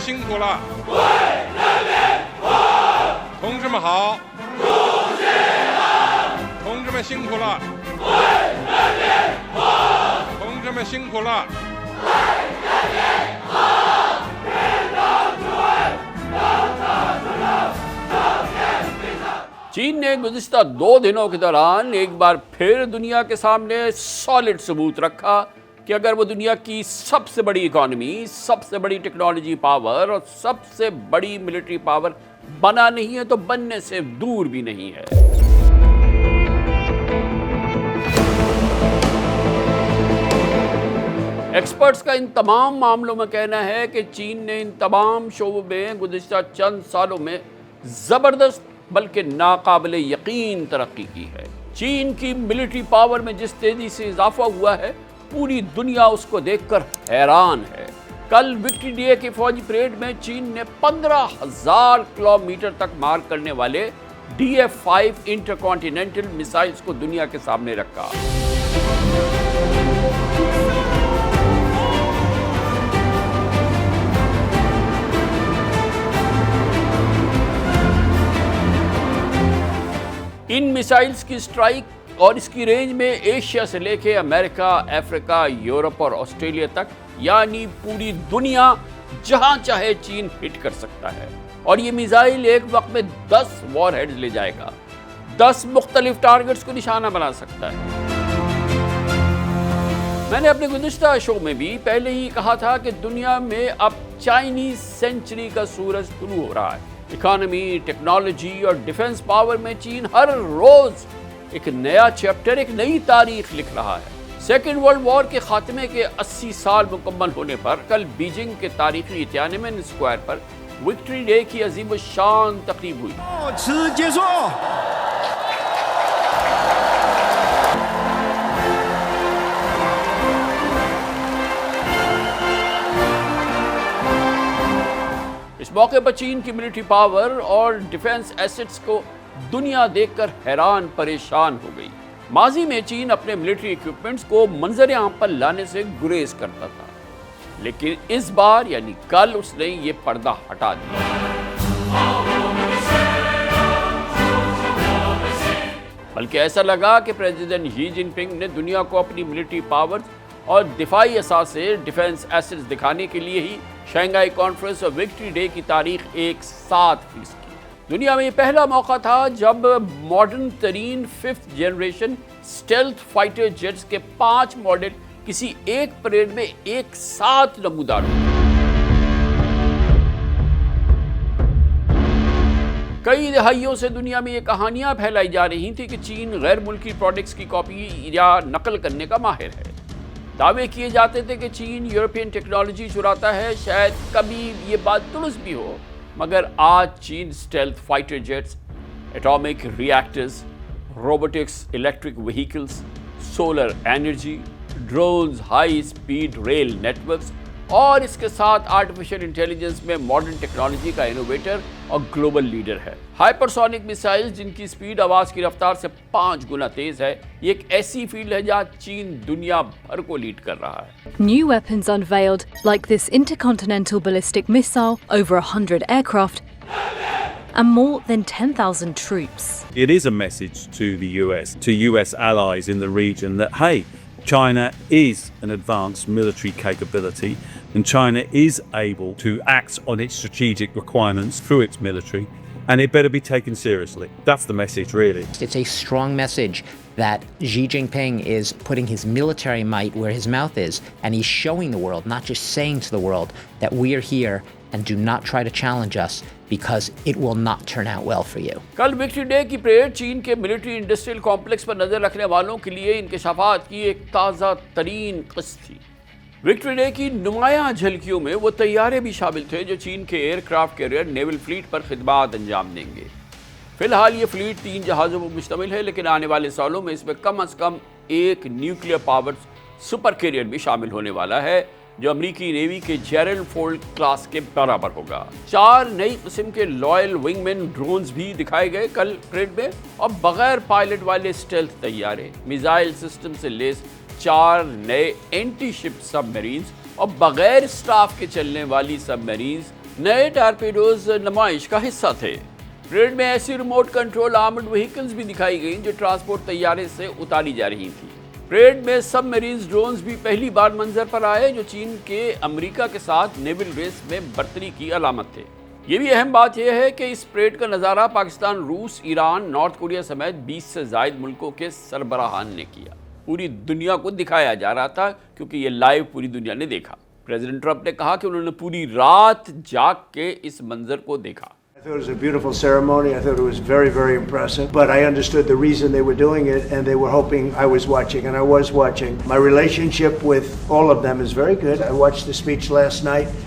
辛苦了，为人民服务。同志们好，同志们辛苦了，为人民服务。同志们辛苦了，为人民服务。领导智慧，当家之人，当天必胜。चीन ने गुज़िश्ता 2 दिनों के दौरान एक बार फिर दुनिया के सामने सॉलिड सबूत रखा कि अगर वो दुनिया की सबसे बड़ी इकॉनमी, सबसे बड़ी टेक्नोलॉजी पावर और सबसे बड़ी मिलिट्री पावर बना नहीं है तो बनने से दूर भी नहीं है। एक्सपर्ट्स का इन तमाम मामलों में कहना है कि चीन ने इन तमाम शोबों में गुज़िश्ता चंद सालों में ज़बरदस्त बल्कि नाकाबिले यकीन तरक्की की है। चीन की मिलिट्री पावर में जिस तेज़ी से इजाफा हुआ है, पूरी दुनिया उसको देखकर हैरान है। कल विक्ट्री डे की फौजी परेड में चीन ने 15,000 किलोमीटर तक मार करने वाले DF-5 इंटरकॉन्टिनेंटल मिसाइल्स को दुनिया के सामने रखा। इन मिसाइल्स की स्ट्राइक और इसकी रेंज में एशिया से लेके अमेरिका, अफ्रीका, यूरोप और ऑस्ट्रेलिया तक यानी पूरी दुनिया जहां चाहे चीन हिट कर सकता है। और ये मिसाइल एक वक्त में 10 वॉरहेड्स ले जाएगा, 10 मुख्तलिफ टारगेट्स को निशाना बना सकता है। मैंने अपने गुज़िश्ता शो में भी पहले ही कहा था कि दुनिया में अब चाइनीज सेंचुरी का सूरज शुरू हो रहा है। इकोनॉमी, टेक्नोलॉजी और डिफेंस पावर में चीन हर रोज एक नया चैप्टर, एक नई तारीख लिख रहा है। सेकेंड वर्ल्ड वॉर के खात्मे के 80 साल मुकम्मल होने पर कल बीजिंग के तारीखी तियानमेन स्क्वायर पर विक्ट्री डे की अजीम शान तकरीब हुई। इस मौके पर चीन की मिलिट्री पावर और डिफेंस एसेट्स को दुनिया देखकर हैरान परेशान हो गई। माजी में चीन अपने मिलिट्री इक्विपमेंट्स को मंजर आम पर लाने से गुरेज करता था, लेकिन इस बार यानी कल उसने ये पर्दा हटा दिया। बल्कि ऐसा लगा कि प्रेसिडेंट शी जिनपिंग ने दुनिया को अपनी मिलिट्री पावर्स और दिफाई असासे, डिफेंस एसेट्स दिखाने के लिए ही शंघाई कॉन्फ्रेंस और विक्ट्री डे की तारीख एक साथ फिक्स की। दुनिया में ये पहला मौका था जब मॉडर्न तरीन 5th generation stealth fighter jets के 5 मॉडल किसी एक परेड में एक साथ नमूदार हुए। कई दहाइयों से दुनिया में ये कहानियां फैलाई जा रही थी कि चीन गैर मुल्की प्रोडक्ट्स की कॉपी या नकल करने का माहिर है। दावे किए जाते थे कि चीन यूरोपियन टेक्नोलॉजी चुराता है। शायद कभी ये बात दुरुस्त भी हो, मगर आज चीन stealth fighter jets, atomic reactors, robotics, electric vehicles, solar energy, drones, high speed rail networks और इसके साथ आर्टिफिशियल इंटेलिजेंस में मॉडर्न टेक्नोलॉजी का इनोवेटर और ग्लोबल लीडर है। हाइपरसोनिक मिसाइल्स जिनकी स्पीड आवाज की रफ्तार से 5 गुना तेज है, ये एक ऐसी फील्ड है जहां चीन दुनिया भर को लीड कर रहा है। New weapons unveiled, like this intercontinental ballistic missile, over 100 aircraft, and more than 10,000 troops. It is a message to the US, to US allies in the region that, hey, China is an advanced military capability and China is able to act on its strategic requirements through its military, and it better be taken seriously. That's the message, really. It's a strong message that Xi Jinping is putting his military might where his mouth is, and he's showing the world, not just saying to the world, that we are here and do not try to challenge us because it will not turn out well for you. कल victory day की parade चीन के military industrial complex पर नजर रखने वालों के लिए इंकशाफात की एक ताज़ा तरीन किस्त थी। विक्ट्री डे की नुमायां झलकियों में वो तैयारे भी शामिल थे जो चीन के एयरक्राफ्ट कैरियर नेवल फ्लीट पर खिदमत अंजाम देंगे। फिलहाल ये फ्लीट 3 जहाज़ों पर मुश्तमिल है, लेकिन आने वाले सालों में इसमें कम अज़ कम एक न्यूक्लियर पावर्ड सुपर कैरियर भी शामिल होने वाला है, जो अमेरिकी नेवी के जेरल्ड फोर्ड क्लास के बराबर होगा। 4 नई किस्म के लॉयल विंगमैन ड्रोन्स भी दिखाए गए कल परेड में, और बगैर पायलट वाले स्टेल्थ तैयारे, मिसाइल सिस्टम से लेस 4 नए एंटी शिप सबमरीन्स और बगैर स्टाफ के चलने वाली सबमरीन्स नए टारपीडोज नुमाइश का हिस्सा थे। परेड में ऐसी रिमोट कंट्रोल आर्मर्ड व्हीकल्स भी दिखाई गई जो ट्रांसपोर्ट तैयारे से उतारी जा रही थी। परेड में सबमरीन ड्रोन्स भी पहली बार मंजर पर आए जो चीन के अमेरिका के साथ नेवल रेस में बर्तरी की अलामत थे। ये भी अहम बात यह है कि इस परेड का नज़ारा पाकिस्तान, रूस, ईरान, नॉर्थ कोरिया समेत 20 से ज़ायद मुल्कों के सरबराहान ने किया। पूरी दुनिया को दिखाया जा रहा था क्योंकि ये लाइव पूरी दुनिया ने देखा। प्रेसिडेंट ट्रंप ने कहा कि उन्होंने पूरी रात जाग के इस मंजर को देखा। I thought it was a beautiful ceremony. I thought it was very, very impressive. But I understood the reason they were doing it, and they were hoping I was watching, and I was watching. My relationship with all of them is very good. I watched the speech last night.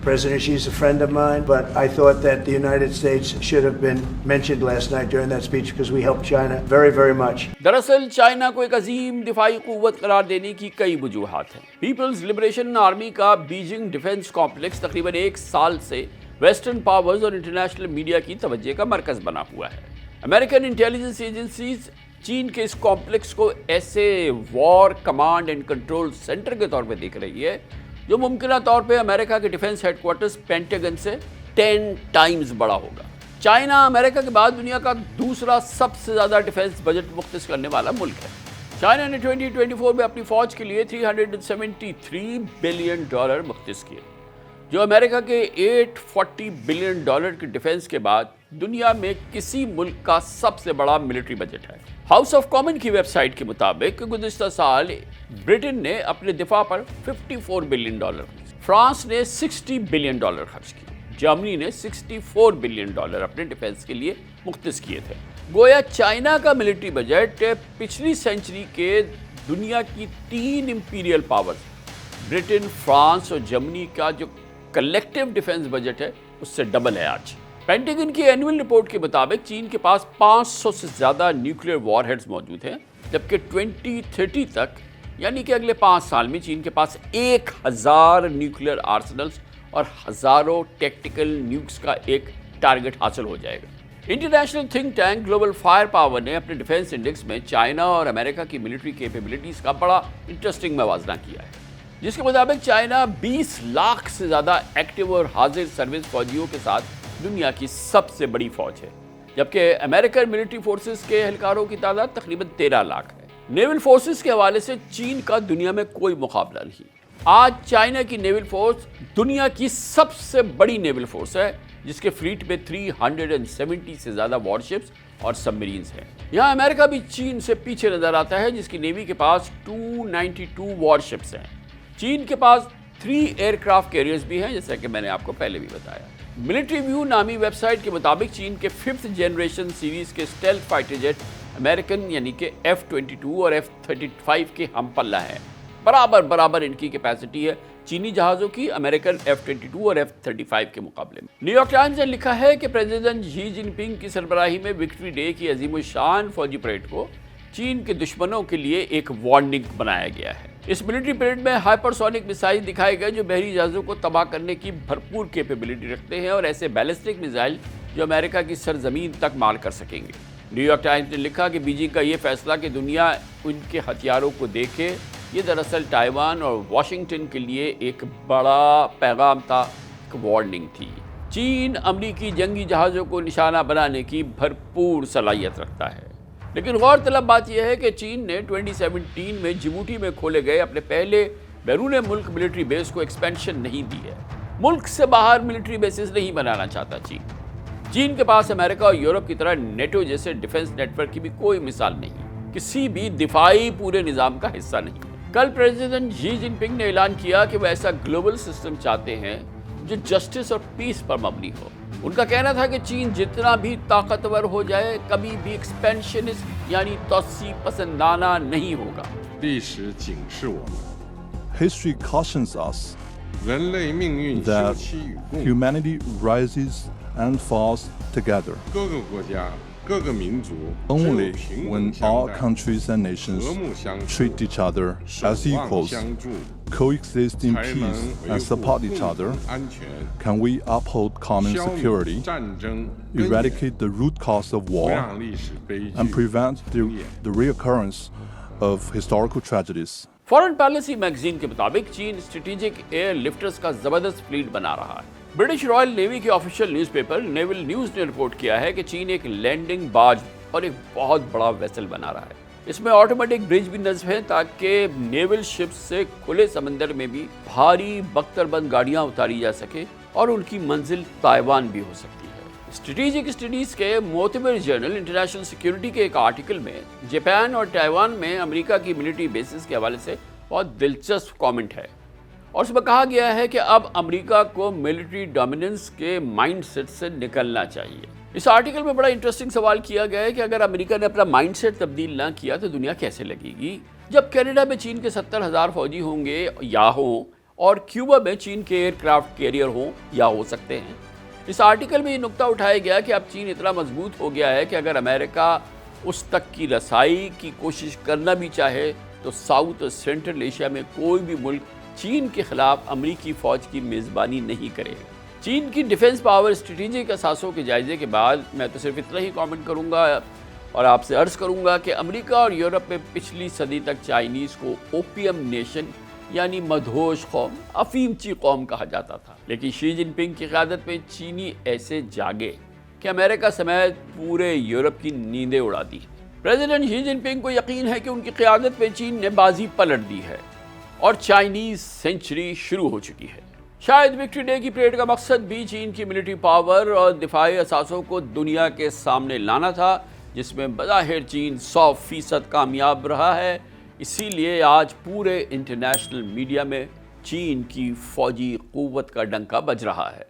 President Xi's a friend of mine, but I thought that the United States should have been mentioned last night during that speech because we helped China very, very much. दरअसल China को एक अजीम दिफाई कुव्वत करार देने की कई वजूहात हैं। Peoples liberation army का Beijing defence complex तकरीबन 1 साल से वेस्टर्न पावर्स और इंटरनेशनल मीडिया की तवज्जो का मरकज बना हुआ है। अमेरिकन इंटेलिजेंस एजेंसीज चीन के इस कॉम्प्लेक्स को ऐसे war command and control centre के तौर पर देख रही है जो मुमकिन तौर पे अमेरिका के डिफेंस हेडक्वार्टर्स पेंटागन से 10 टाइम्स बड़ा होगा। चाइना अमेरिका के बाद दुनिया का दूसरा सबसे ज़्यादा डिफेंस बजट मुख्तस करने वाला मुल्क है। चाइना ने 2024 में अपनी फ़ौज के लिए $373 बिलियन मुख्तस किए, जो अमेरिका के $840 बिलियन के डिफेंस के बाद दुनिया में किसी मुल्क का सबसे बड़ा मिलिट्री बजट है। हाउस ऑफ कॉमन की वेबसाइट के मुताबिक गुज़िश्ता साल ब्रिटेन ने अपने दिफा पर $54 बिलियन, फ्रांस ने $60 बिलियन खर्च किए, जर्मनी ने $64 बिलियन अपने डिफेंस के लिए मुख्तस किए थे। गोया चाइना का मिलिट्री बजट पिछली सेंचुरी के दुनिया की 3 इंपीरियल पावर्स ब्रिटेन, फ्रांस और जर्मनी का जो कलेक्टिव डिफेंस बजट है उससे डबल है आज। पेंटागन की एनुअल रिपोर्ट के मुताबिक चीन के पास 500 से ज़्यादा न्यूक्लियर वॉरहेड्स मौजूद हैं, जबकि 2030 तक यानी कि अगले 5 साल में चीन के पास 1000 न्यूक्लियर आर्सेनल्स और हज़ारों टैक्टिकल न्यूक्स का एक टारगेट हासिल हो जाएगा। International think tank global fire power ने अपने डिफेंस इंडेक्स में चाइना और अमेरिका की मिलिट्री कैपेबिलिटीज़ का बड़ा इंटरेस्टिंग मवाजना किया है, जिसके मुताबिक चाइना 20 लाख से ज़्यादा एक्टिव और हाजिर सर्विस फौजियों के साथ दुनिया की सबसे बड़ी फौज है, जबकि अमेरिकन मिलिट्री फोर्सेस के एहलकारों की तादाद तकरीबन 13 लाख है। नेवल फोर्सेस के हवाले से चीन का दुनिया में कोई मुकाबला नहीं। आज चाइना की नेवल फोर्स दुनिया की सबसे बड़ी नेवल फोर्स है, जिसके फ्लीट में 370 से ज़्यादा वॉरशिप्स और सबमरीन्स हैं। यहाँ अमेरिका भी चीन से पीछे नजर आता है, जिसकी नेवी के पास 292 वॉरशिप्स हैं। चीन के पास 3 एयरक्राफ्ट कैरियर्स भी हैं, जैसा कि मैंने आपको पहले भी बताया। मिलिट्री व्यू नामी वेबसाइट के मुताबिक चीन के 5th जनरेशन सीरीज के स्टेल्थ फाइटर जेट अमेरिकन यानी कि F-22 और F-35 के हम पल्ला हैं। बराबर इनकी कैपेसिटी है चीनी जहाज़ों की अमेरिकन F-22 और F-35 के मुकाबले में। न्यूयॉर्क टाइम्स ने लिखा है कि प्रेसिडेंट शी जिनपिंग की सरबराही में विक्ट्री डे की अजीम शान फौजी परेड को चीन के दुश्मनों के लिए एक वार्निंग बनाया गया है। इस मिलिट्री परेड में हाइपरसोनिक मिसाइल दिखाए गए जो बहरी जहाज़ों को तबाह करने की भरपूर कैपेबिलिटी रखते हैं और ऐसे बैलिस्टिक मिसाइल जो अमेरिका की सरजमीन तक मार कर सकेंगे। न्यूयॉर्क टाइम्स ने लिखा कि बीजिंग का ये फैसला कि दुनिया उनके हथियारों को देखे, ये दरअसल ताइवान और वाशिंगटन के लिए एक बड़ा पैगाम था, एक वार्निंग थी। चीन अमरीकी जंगी जहाज़ों को निशाना बनाने की भरपूर सलाहियत रखता है, लेकिन गौरतलब बात यह है कि चीन ने 2017 में जिबूटी में खोले गए अपने पहले बैरून मुल्क मिलिट्री बेस को एक्सपेंशन नहीं दी है। मुल्क से बाहर मिलिट्री बेसिस नहीं बनाना चाहता चीन के पास अमेरिका और यूरोप की तरह नेटो जैसे डिफेंस नेटवर्क की भी कोई मिसाल नहीं, किसी भी दिफाई पूरे निज़ाम का हिस्सा नहीं। कल प्रेसिडेंट शी जिनपिंग ने ऐलान किया कि वह ऐसा ग्लोबल सिस्टम चाहते हैं जो जस्टिस और पीस पर मबनी हो। उनका कहना था कि चीन जितना भी ताकतवर हो जाए कभी भी एक्सपेंशनिस्ट यानी तोसी पसंदाना नहीं होगा। History cautions us 人类命运休 that 戚与共， humanity rises and falls together 各个国家、各个民族只有 only 平 when 等相 all 待、 countries and nations 和睦相处、 treat each other 守 as 望 equals, 相助， coexist in 才能 peace 维 and 护 support 共 each 同 other, 安全， can we uphold common 消灭 security, 战争根源， eradicate the root cause of 不 war, 让历史悲剧 and prevent 重演。 the reoccurrence of historical tragedies. Foreign policy magazine के मुताबिक चीन strategic air lifters का जबरदस्त fleet बना रहा है। British royal navy के official newspaper naval news ने रिपोर्ट किया है कि चीन एक लैंडिंग बार्ज और एक बहुत बड़ा वेसल बना रहा है। इसमें ऑटोमेटिक ब्रिज भी नस्ब है ताकि नेवल शिप्स से खुले समंदर में भी भारी बख्तरबंद गाड़ियां उतारी जा सके और उनकी मंजिल ताइवान भी हो सकती है। स्ट्रेटेजिक स्टडीज के मोतबर जर्नल इंटरनेशनल सिक्योरिटी के एक आर्टिकल में जापान और ताइवान में अमेरिका की मिलिट्री बेसिस के हवाले से बहुत दिलचस्प कमेंट है और उसमें कहा गया है कि अब अमेरिका को मिलिट्री डोमिनेंस के माइंडसेट से निकलना चाहिए। इस आर्टिकल में बड़ा इंटरेस्टिंग सवाल किया गया है कि अगर अमेरिका ने अपना माइंडसेट तब्दील ना किया तो दुनिया कैसे लगेगी। जब कनाडा में चीन के 70,000 फौजी होंगे या हों और क्यूबा में चीन के एयरक्राफ्ट कैरियर हों या हो सकते हैं। इस आर्टिकल में ये नुक्ता उठाया गया कि अब चीन इतना मजबूत हो गया है कि अगर अमेरिका उस तक की रसाई की कोशिश करना भी चाहे तो साउथ और सेंट्रल एशिया में कोई भी मुल्क चीन के खिलाफ अमेरिकी फौज की मेज़बानी नहीं करेगा। चीन की डिफेंस पावर स्ट्रेटेजिक असासों के जायजे के बाद मैं तो सिर्फ इतना ही कमेंट करूंगा और आपसे अर्ज़ करूंगा कि अमेरिका और यूरोप में पिछली सदी तक चाइनीज़ को ओपियम नेशन यानी मदहोश कौम, अफीमची कौम कहा जाता था। लेकिन शी जिनपिंग की क़यादत में चीनी ऐसे जागे कि अमेरिका समेत पूरे यूरोप की नींदें उड़ा दी। प्रेसिडेंट शी जिनपिंग को यकीन है कि उनकी क़यादत में चीन ने बाजी पलट दी है और चाइनीज़ सेंचुरी शुरू हो चुकी है। शायद विक्ट्री डे की परेड का मकसद भी चीन की मिलिट्री पावर और दिफाई असासों को दुनिया के सामने लाना था, जिसमें बज़ाहिर चीन 100% कामयाब रहा है। इसीलिए आज पूरे इंटरनेशनल मीडिया में चीन की फौजी क़ुव्वत का डंका बज रहा है।